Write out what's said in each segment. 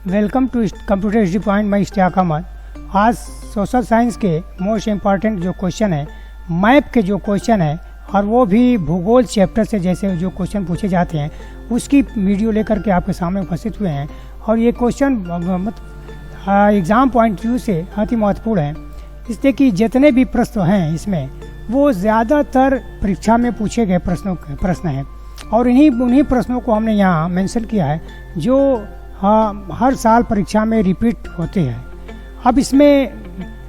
Welcome to computer history point. मैं इश्तियाक अहमद। आज social science के मोस्ट इम्पॉर्टेंट जो क्वेश्चन है, मैप के जो क्वेश्चन है, और वो भी भूगोल चैप्टर से जैसे जो क्वेश्चन पूछे जाते हैं उसकी वीडियो लेकर के आपके सामने उपस्थित हुए हैं। और ये क्वेश्चन एग्ज़ाम पॉइंट व्यू से अति महत्वपूर्ण है, इसलिए कि जितने भी प्रश्न हैं इसमें वो ज़्यादातर परीक्षा में पूछे गए प्रश्न हैं और उन्हीं प्रश्नों को हमने यहाँ मेंशन किया है जो हर साल परीक्षा में रिपीट होते हैं। अब इसमें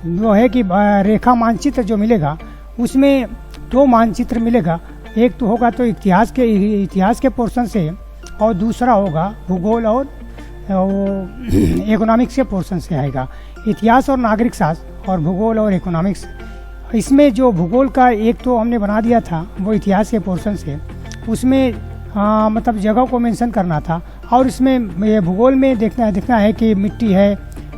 वो है कि रेखा मानचित्र जो मिलेगा उसमें दो मानचित्र मिलेगा, एक तो होगा तो इतिहास के पोर्शन से और दूसरा होगा भूगोल और इकोनॉमिक्स के पोर्शन से आएगा। इतिहास और नागरिक शास्त्र और भूगोल और इकोनॉमिक्स। इसमें जो भूगोल का एक तो हमने बना दिया था वो इतिहास के पोर्शन से, उसमें मतलब जगह को मेंशन करना था। और इसमें ये भूगोल में देखना है कि मिट्टी है,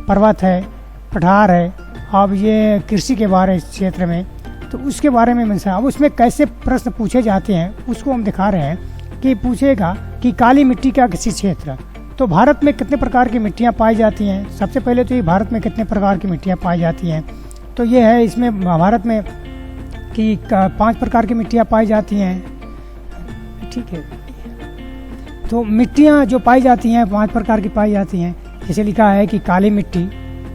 पर्वत है, पठार है, अब ये कृषि के बारे क्षेत्र में तो उसके बारे में मेंशन। अब उसमें कैसे प्रश्न पूछे जाते हैं उसको हम दिखा रहे हैं कि पूछेगा कि काली मिट्टी का किसी क्षेत्र। तो भारत में कितने प्रकार की मिट्टियाँ पाई जाती हैं। सबसे पहले तो ये भारत में कितने प्रकार की मिट्टियाँ पाई जाती हैं, तो ये है इसमें भारत में कि 5 प्रकार की मिट्टियाँ पाई जाती हैं। ठीक है, तो मिट्टियाँ जो पाई जाती हैं 5 प्रकार की पाई जाती हैं। जैसे लिखा है कि काली मिट्टी,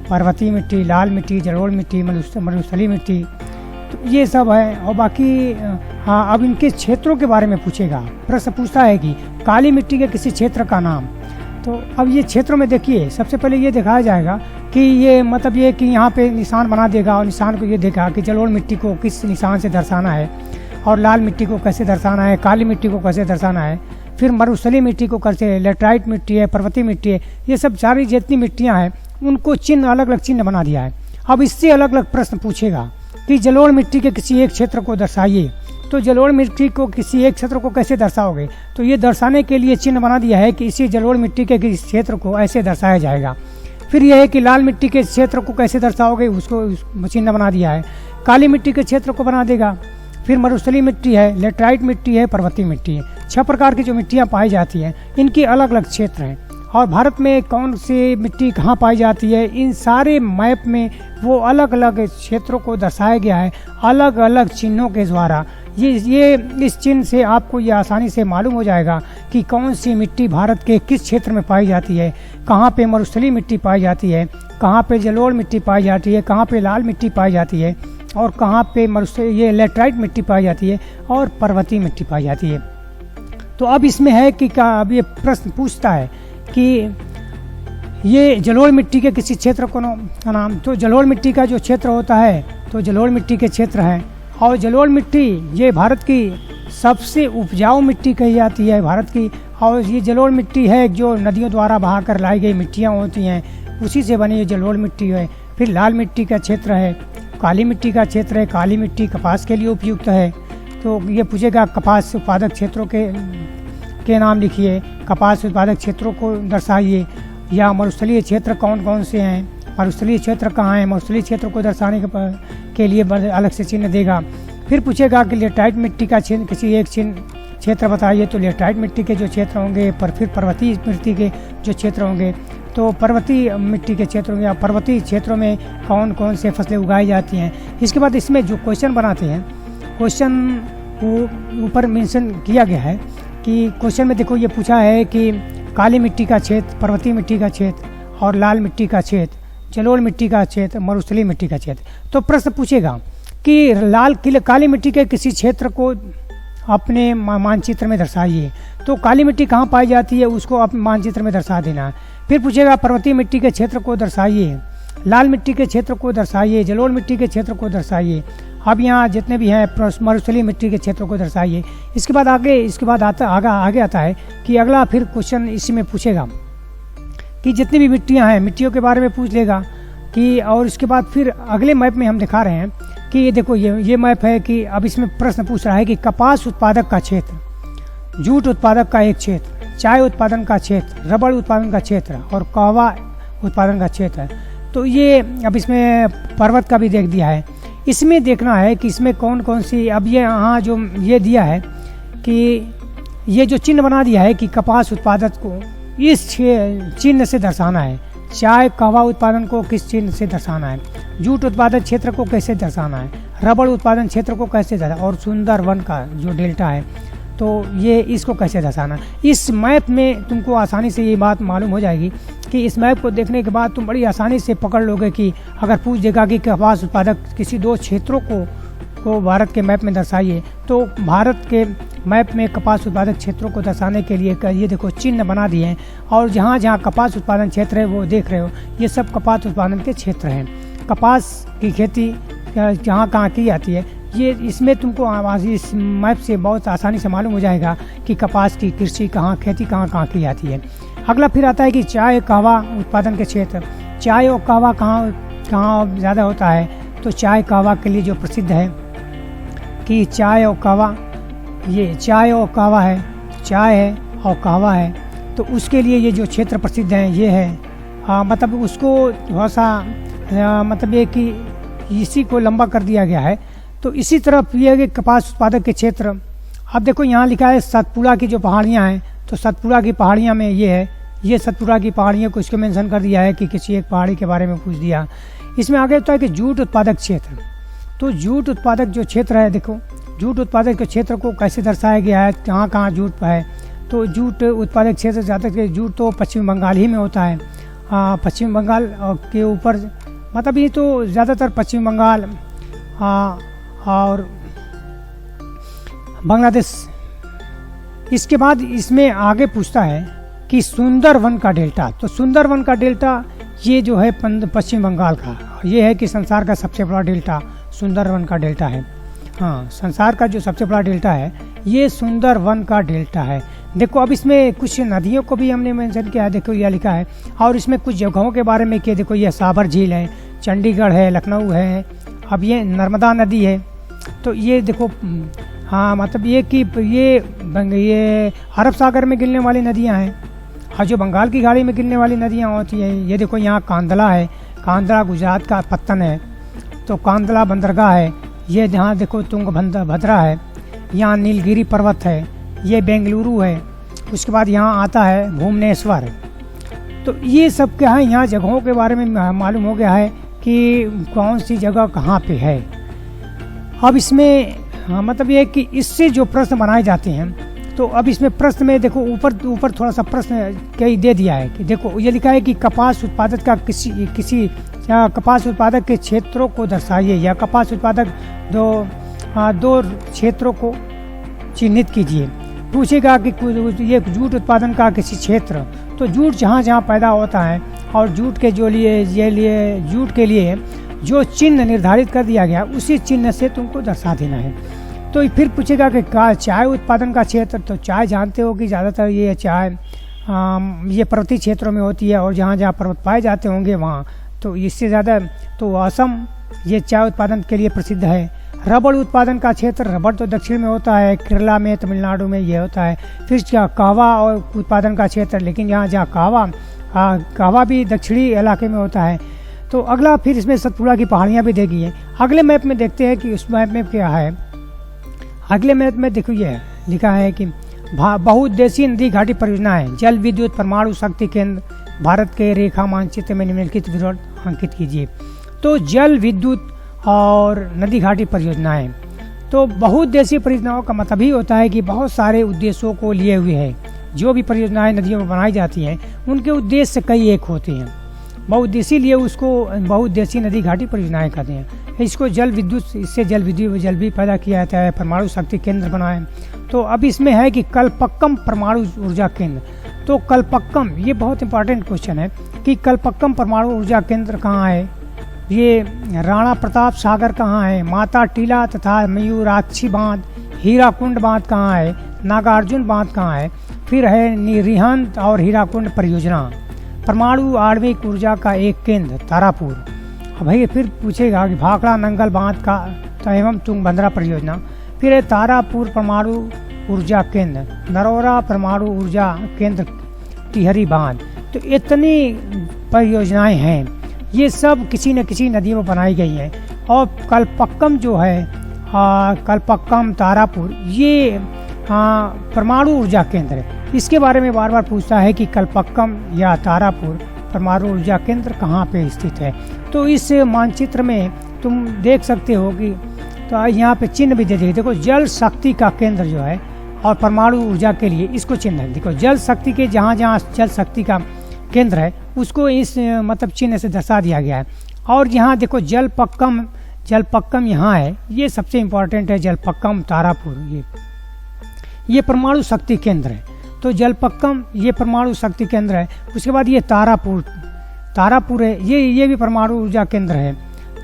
पर्वतीय मिट्टी, लाल मिट्टी, जलोढ़ मिट्टी, मरुस्थलीय मिट्टी, तो ये सब है। और बाकी अब इनके क्षेत्रों के बारे में पूछेगा। प्रश्न पूछता है कि काली मिट्टी के किसी क्षेत्र का नाम। तो अब ये क्षेत्रों में देखिए, सबसे पहले ये दिखाया जाएगा कि ये मतलब ये कि यहाँ पे निशान बना देगा और निशान को ये देखा कि जलोढ़ मिट्टी को किस निशान से दर्शाना है और लाल मिट्टी को कैसे दर्शाना है, काली मिट्टी को कैसे दर्शाना है, फिर मरुस्थलीय मिट्टी को कैसे, लेटराइट मिट्टी है, पर्वतीय मिट्टी है, ये सब सारी जितनी मिट्टियाँ हैं उनको चिन्ह अलग अलग चिन्ह बना दिया है। अब इससे अलग अलग प्रश्न पूछेगा कि जलोढ़ मिट्टी के किसी एक क्षेत्र को दर्शाइए। तो जलोढ़ मिट्टी को किसी एक क्षेत्र को कैसे दर्शाओगे, तो ये दर्शाने के लिए चिन्ह बना दिया है कि इसी जलोढ़ मिट्टी के किसी क्षेत्र को ऐसे दर्शाया जाएगा। फिर यह है कि लाल मिट्टी के क्षेत्र को कैसे दर्शाओगे, उसको चिन्ह बना दिया है। काली मिट्टी के क्षेत्र को बना देगा। फिर मरुस्थलीय मिट्टी है, लेटराइट मिट्टी है, पर्वतीय मिट्टी है। 6 प्रकार की जो मिट्टियाँ पाई जाती हैं इनके अलग अलग क्षेत्र हैं। और भारत में कौन सी मिट्टी कहाँ पाई जाती है, इन सारे मैप में वो अलग अलग क्षेत्रों को दर्शाया गया है अलग अलग चिन्हों के द्वारा। ये इस चिन्ह से आपको ये आसानी से मालूम हो जाएगा कि कौन सी मिट्टी भारत के किस क्षेत्र में पाई जाती है, कहाँ पे मरुस्थलीय मिट्टी पाई जाती है, कहाँ पे जलोढ़ मिट्टी पाई जाती है, कहाँ पे लाल मिट्टी पाई जाती है और कहाँ पे ये लेटराइट मिट्टी पाई जाती है और पर्वतीय मिट्टी पाई जाती है। तो अब इसमें है कि अब ये प्रश्न पूछता है कि ये जलोढ़ मिट्टी के किसी क्षेत्र को नाम। तो जलोढ़ मिट्टी का जो क्षेत्र होता है तो जलोढ़ मिट्टी के क्षेत्र है। और जलोढ़ मिट्टी ये भारत की सबसे उपजाऊ मिट्टी कही जाती है भारत की। और ये जलोढ़ मिट्टी है जो नदियों द्वारा बहाकर लाई गई मिट्टियाँ होती हैं, उसी से बनी ये जलोढ़ मिट्टी है। फिर लाल मिट्टी का क्षेत्र है, काली मिट्टी का क्षेत्र है। काली मिट्टी कपास के लिए उपयुक्त है, तो ये पूछेगा कपास उत्पादक क्षेत्रों के नाम लिखिए, कपास उत्पादक क्षेत्रों को दर्शाइए। या मरुस्थलीय क्षेत्र कौन कौन से हैं, मरुस्थलीय क्षेत्र कहाँ हैं, मरुस्थलीय क्षेत्र को दर्शाने के लिए अलग से चिन्ह देगा। फिर पूछेगा कि लेटराइट मिट्टी का चिन्ह किसी एक क्षेत्र बताइए। तो लेटराइट मिट्टी के जो क्षेत्र होंगे, फिर पर्वतीय मिट्टी के जो क्षेत्र होंगे, तो पर्वतीय मिट्टी के क्षेत्र होंगे। पर्वतीय क्षेत्रों में कौन कौन से फसलें उगाई जाती हैं। इसके बाद इसमें जो क्वेश्चन बनाते हैं, क्वेश्चन को ऊपर मेंशन किया गया है कि क्वेश्चन में देखो ये पूछा है कि काली मिट्टी का क्षेत्र, पर्वतीय मिट्टी का क्षेत्र और लाल मिट्टी का क्षेत्र, जलोढ़ मिट्टी का क्षेत्र, मरुस्थलीय मिट्टी का क्षेत्र। तो प्रश्न पूछेगा कि काली मिट्टी के किसी क्षेत्र को अपने मानचित्र में दर्शाइए। तो काली मिट्टी कहाँ पाई जाती है उसको अपने मानचित्र में दर्शा देना है। फिर पूछेगा पर्वतीय मिट्टी के क्षेत्र को दर्शाइए, लाल मिट्टी के क्षेत्र को दर्शाइए, जलोढ़ मिट्टी के क्षेत्र को दर्शाइए। अब यहाँ जितने भी हैं मरुस्थलीय मिट्टी के क्षेत्र को दर्शाइए। इसके बाद आगे आता है कि अगला फिर क्वेश्चन इसी में पूछेगा कि जितनी भी मिट्टियाँ हैं मिट्टियों के बारे में पूछ लेगा कि। और इसके बाद फिर अगले मैप में हम दिखा रहे हैं कि ये देखो ये मैप है कि अब इसमें प्रश्न पूछ रहा है कि कपास उत्पादक का क्षेत्र, जूट उत्पादक का एक क्षेत्र, चाय उत्पादन का क्षेत्र, रबड़ उत्पादन का क्षेत्र और कहवा उत्पादन का क्षेत्र है। तो ये अब इसमें पर्वत का भी देख दिया है। इसमें देखना है कि इसमें कौन कौन सी, अब ये यहाँ जो ये दिया है कि ये जो चिन्ह बना दिया है कि कपास उत्पादक को, इस चिन्ह से दर्शाना है। चाय कहवा उत्पादन को किस चिन्ह से दर्शाना है, जूट उत्पादन क्षेत्र को कैसे दर्शाना है, रबड़ उत्पादन क्षेत्र को कैसे दर्शाना, और सुंदरवन का जो डेल्टा है तो ये इसको कैसे दर्शाना। इस मैप में तुमको आसानी से ये बात मालूम हो जाएगी कि इस मैप को देखने के बाद तुम बड़ी आसानी से पकड़ लोगे कि अगर पूछ देगा कि कपास उत्पादक किसी दो क्षेत्रों को भारत के मैप में दर्शाइए, तो भारत के मैप में कपास उत्पादक क्षेत्रों को दर्शाने के लिए ये देखो चिन्ह बना दिए हैं, और जहाँ जहाँ कपास उत्पादन क्षेत्र है वो देख रहे हो, ये सब कपास उत्पादन के क्षेत्र हैं। कपास की खेती जहाँ कहाँ की जाती है, ये इसमें तुमको इस मैप से बहुत आसानी से मालूम हो जाएगा कि कपास की कृषि कहाँ, खेती कहाँ कहाँ की जाती है। अगला फिर आता है कि चाय कहवा उत्पादन के क्षेत्र। चाय और कहवा कहाँ ज़्यादा होता है, तो चाय कहवा के लिए जो प्रसिद्ध है कि चाय और कहवा, ये चाय और कहवा है, चाय है और कहवा है, तो उसके लिए ये जो क्षेत्र प्रसिद्ध हैं ये है। मतलब उसको थोड़ा सा मतलब ये कि इसी को लंबा कर दिया गया है। तो इसी तरह ये कि कपास उत्पादक के क्षेत्र, अब देखो यहाँ लिखा है सतपुड़ा की जो पहाड़ियाँ हैं, तो सतपुड़ा की पहाड़ियाँ में ये है, ये सतपुड़ा की पहाड़ियों को इसको मेंशन कर दिया है कि किसी एक पहाड़ी के बारे में पूछ दिया। इसमें आगे होता है कि जूट उत्पादक क्षेत्र। तो जूट उत्पादक जो क्षेत्र है, देखो जूट उत्पादक के क्षेत्र को कैसे दर्शाया गया है, कहाँ कहाँ जूट है। तो जूट उत्पादक क्षेत्र ज़्यादातर जूट तो पश्चिम बंगाल ही में होता है। पश्चिम बंगाल के ऊपर, मतलब ये तो ज़्यादातर पश्चिम बंगाल और बांग्लादेश। इसके बाद इसमें आगे पूछता है कि सुंदरवन का डेल्टा। तो सुंदरवन का डेल्टा ये जो है पश्चिम बंगाल का, ये है कि संसार का सबसे बड़ा डेल्टा सुंदरवन का डेल्टा है। हाँ, संसार का जो सबसे बड़ा डेल्टा है ये सुंदरवन का डेल्टा है। देखो अब इसमें कुछ नदियों को भी हमने मेंशन किया है, देखो यह लिखा है, और इसमें कुछ जगहों के बारे में किया। देखो ये साबर झील है, चंडीगढ़ है, लखनऊ है, अब ये नर्मदा नदी है। तो ये देखो, हाँ मतलब ये कि ये अरब सागर में गिरने वाली नदियाँ हैं, और जो बंगाल की खाड़ी में गिरने वाली नदियाँ होती हैं, ये देखो यहाँ कांदला है, कांदला गुजरात का पत्तन है, तो कांदला बंदरगाह है। ये जहाँ देखो तुंगभद्रा है, यहाँ नीलगिरी पर्वत है, ये बेंगलुरु है। उसके बाद यहाँ आता है भुवनेश्वर। तो ये सब क्या है, यहाँ जगहों के बारे में मालूम हो गया है कि कौन सी जगह कहाँ पे है। अब इसमें मतलब ये कि इससे जो प्रश्न बनाए जाते हैं, तो अब इसमें प्रश्न में देखो ऊपर थोड़ा सा प्रश्न कई दे दिया है कि देखो ये लिखा है कि कपास उत्पादक का किसी कपास उत्पादक के क्षेत्रों को दर्शाइए, या कपास उत्पादक दो क्षेत्रों को चिन्हित कीजिए। पूछेगा कि ये जूट उत्पादन का किसी क्षेत्र, तो जूट जहाँ जहाँ पैदा होता है, और जूट के जूट के लिए जो चिन्ह निर्धारित कर दिया गया उसी चिन्ह से तुमको दर्शा देना है। तो फिर पूछेगा कि चाय उत्पादन का क्षेत्र। तो चाय जानते हो कि ज़्यादातर ये चाय ये पर्वतीय क्षेत्रों में होती है, और जहाँ जहाँ पर्वत पाए जाते होंगे वहाँ, तो इससे ज़्यादा तो असम ये चाय उत्पादन के लिए प्रसिद्ध है। रबड़ उत्पादन का क्षेत्र, रबड़ तो दक्षिण में होता है, केरला में, तमिलनाडु में ये होता है। फिर कहवा और उत्पादन का क्षेत्र, लेकिन यहाँ जहाँ कहवा भी दक्षिणी इलाके में होता है। तो अगला फिर इसमें सतपुड़ा की पहाड़ियाँ भी देगी है। अगले मैप में देखते हैं कि उस मैप में क्या है। अगले मैप में देखो ये लिखा है कि बहुउद्देशीय नदी घाटी परियोजनाएं, जल विद्युत परमाणु शक्ति केंद्र भारत के रेखा मानचित्र में निम्नलिखित विवरण अंकित कीजिए। तो जल विद्युत और नदी घाटी परियोजनाएं, तो बहुउद्देशीय परियोजनाओं का मतलब ही होता है कि बहुत सारे उद्देश्यों को लिए हुए है। जो भी परियोजनाएं नदियों में बनाई जाती हैं उनके उद्देश्य कई एक होते हैं। बहुउद्देशीय लिए उसको बहुउद्देशीय नदी घाटी परियोजनाएं कहते हैं। इसको जल विद्युत, इससे जल भी पैदा किया जाता है, परमाणु शक्ति केंद्र बनाए। तो अब इसमें है कि कल्पक्कम परमाणु ऊर्जा केंद्र। तो कल्पक्कम, ये बहुत इंपॉर्टेंट क्वेश्चन है कि कल्पक्कम परमाणु ऊर्जा केंद्र कहाँ है, ये राणा प्रताप सागर कहाँ है, माता टीला तथा मयूराक्षी बांध, हीराकुंड बांध कहाँ है, नागार्जुन बांध कहाँ है। फिर है निरिहंत और हीराकुंड परियोजना, परमाणु आणविक ऊर्जा का एक केंद्र तारापुर। अब भाई फिर पूछेगा कि भाखड़ा नंगल बांध का एवं तुंगभद्रा परियोजना। फिर है तारापुर परमाणु ऊर्जा केंद्र, नरोरा परमाणु ऊर्जा केंद्र, टिहरी बांध। तो इतनी परियोजनाएं हैं, ये सब किसी न किसी नदी में बनाई गई हैं। और कल्पक्कम जो है, कल्पक्कम तारापुर, ये परमाणु ऊर्जा केंद्र है। इसके बारे में बार बार पूछता है कि कल्पक्कम या तारापुर परमाणु ऊर्जा केंद्र कहाँ पे स्थित है। तो इस मानचित्र में तुम देख सकते हो कि तो यहाँ पे चिन्ह भी दे दिए। देखो जल शक्ति का केंद्र जो है और परमाणु ऊर्जा के लिए इसको चिन्ह है। देखो जल शक्ति के जहाँ जहाँ जल शक्ति का केंद्र है उसको इस मतलब चिन्ह से दर्शा दिया गया है। और यहाँ देखो जलपक्कम यहाँ है, ये सबसे इम्पोर्टेंट है। जलपक्कम तारापुर ये परमाणु शक्ति केंद्र है। तो जलपक्कम ये परमाणु शक्ति केंद्र है। उसके बाद ये तारापुर है, ये भी परमाणु ऊर्जा केंद्र है।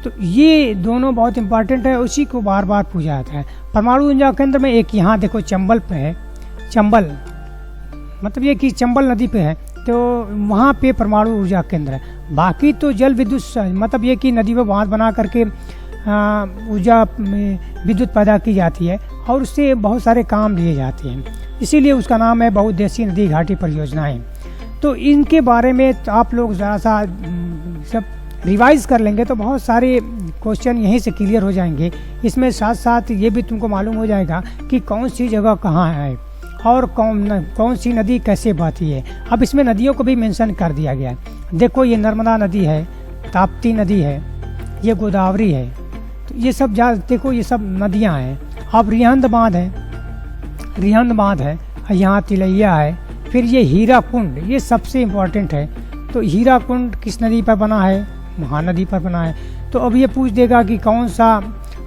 तो ये दोनों बहुत इंपॉर्टेंट है, उसी को बार बार पूछा जाता है। परमाणु ऊर्जा केंद्र में एक यहाँ देखो चंबल पे है, चंबल मतलब ये कि चंबल नदी पे है, तो वहाँ पे परमाणु ऊर्जा केंद्र है। बाकी तो जल विद्युत मतलब ये कि नदी में बांध बना करके ऊर्जा विद्युत पैदा की जाती है और उससे बहुत सारे काम लिए जाते हैं, इसीलिए उसका नाम है बहुउद्देशीय नदी घाटी परियोजनाएं। तो इनके बारे में तो आप लोग ज़रा सा सब रिवाइज कर लेंगे तो बहुत सारे क्वेश्चन यहीं से क्लियर हो जाएंगे। इसमें साथ साथ ये भी तुमको मालूम हो जाएगा कि कौन सी जगह कहाँ है और कौन सी नदी कैसे बहती है। अब इसमें नदियों को भी मेंशन कर दिया गया है। देखो ये नर्मदा नदी है, ताप्ती नदी है, ये गोदावरी है, तो ये सब देखो ये सब नदियाँ हैं। अब रिहंद बांध है, यहाँ तिलैया है, फिर ये हीरा कुंड, ये सबसे इम्पोर्टेंट है। तो हीरा कुंड किस नदी पर बना है? महानदी पर बना है। तो अब ये पूछ देगा कि कौन सा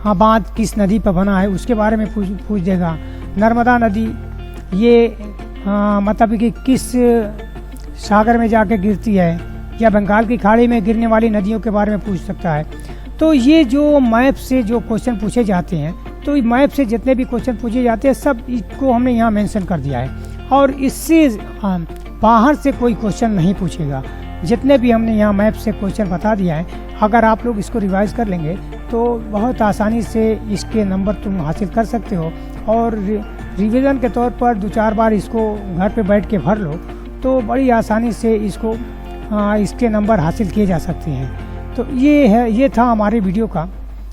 बांध किस नदी पर बना है, उसके बारे में पूछ देगा। नर्मदा नदी ये मतलब कि किस सागर में जाके गिरती है, या बंगाल की खाड़ी में गिरने वाली नदियों के बारे में पूछ सकता है। तो ये जो मैप से जो क्वेश्चन पूछे जाते हैं, तो मैप से जितने भी क्वेश्चन पूछे जाते हैं सब इसको हमने यहाँ मेंशन कर दिया है, और इससे बाहर से कोई क्वेश्चन नहीं पूछेगा। जितने भी हमने यहाँ मैप से क्वेश्चन बता दिया है, अगर आप लोग इसको रिवाइज कर लेंगे तो बहुत आसानी से इसके नंबर तुम हासिल कर सकते हो। और रिवीजन के तौर पर 2-4 बार इसको घर पे बैठ के भर लो तो बड़ी आसानी से इसके नंबर हासिल किए जा सकते हैं। तो ये था हमारे वीडियो का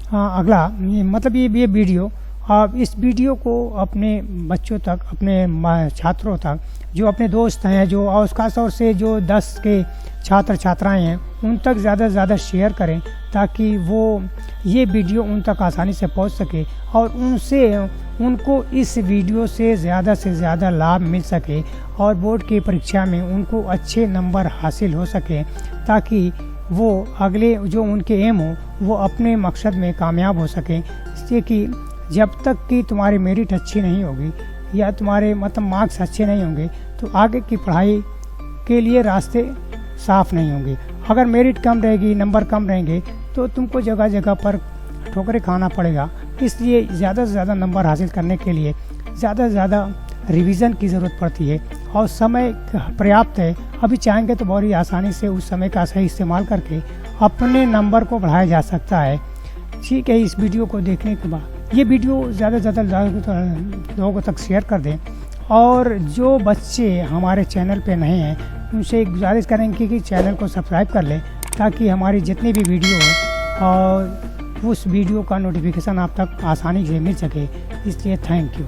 अगला मतलब ये वीडियो। आप इस वीडियो को अपने बच्चों तक, अपने छात्रों तक, जो अपने दोस्त हैं, जो और खास तौर से जो 10 के छात्र छात्राएं हैं, उन तक ज़्यादा से ज़्यादा शेयर करें ताकि वो ये वीडियो उन तक आसानी से पहुंच सके और उनको इस वीडियो से ज़्यादा लाभ मिल सके और बोर्ड की परीक्षा में उनको अच्छे नंबर हासिल हो सके, ताकि वो अगले जो उनके एम हो वो अपने मकसद में कामयाब हो सकें। इसलिए कि जब तक कि तुम्हारी मेरिट अच्छी नहीं होगी या तुम्हारे मतलब मार्क्स अच्छे नहीं होंगे तो आगे की पढ़ाई के लिए रास्ते साफ नहीं होंगे। अगर मेरिट कम रहेगी, नंबर कम रहेंगे तो तुमको जगह जगह पर ठोकरें खाना पड़ेगा। इसलिए ज़्यादा से ज़्यादा नंबर हासिल करने के लिए ज़्यादा से ज़्यादा रिवीजन की ज़रूरत पड़ती है और समय पर्याप्त है। अभी चाहेंगे तो बहुत ही आसानी से उस समय का सही इस्तेमाल करके अपने नंबर को बढ़ाया जा सकता है। ठीक है, इस वीडियो को देखने के बाद ये वीडियो ज़्यादा से ज़्यादा लोगों तक शेयर कर दें, और जो बच्चे हमारे चैनल पे नए हैं उनसे गुजारिश करेंगे कि चैनल को सब्सक्राइब कर लें ताकि हमारी जितनी भी वीडियो है और उस वीडियो का नोटिफिकेशन आप तक आसानी से मिल सके। इसलिए थैंक यू।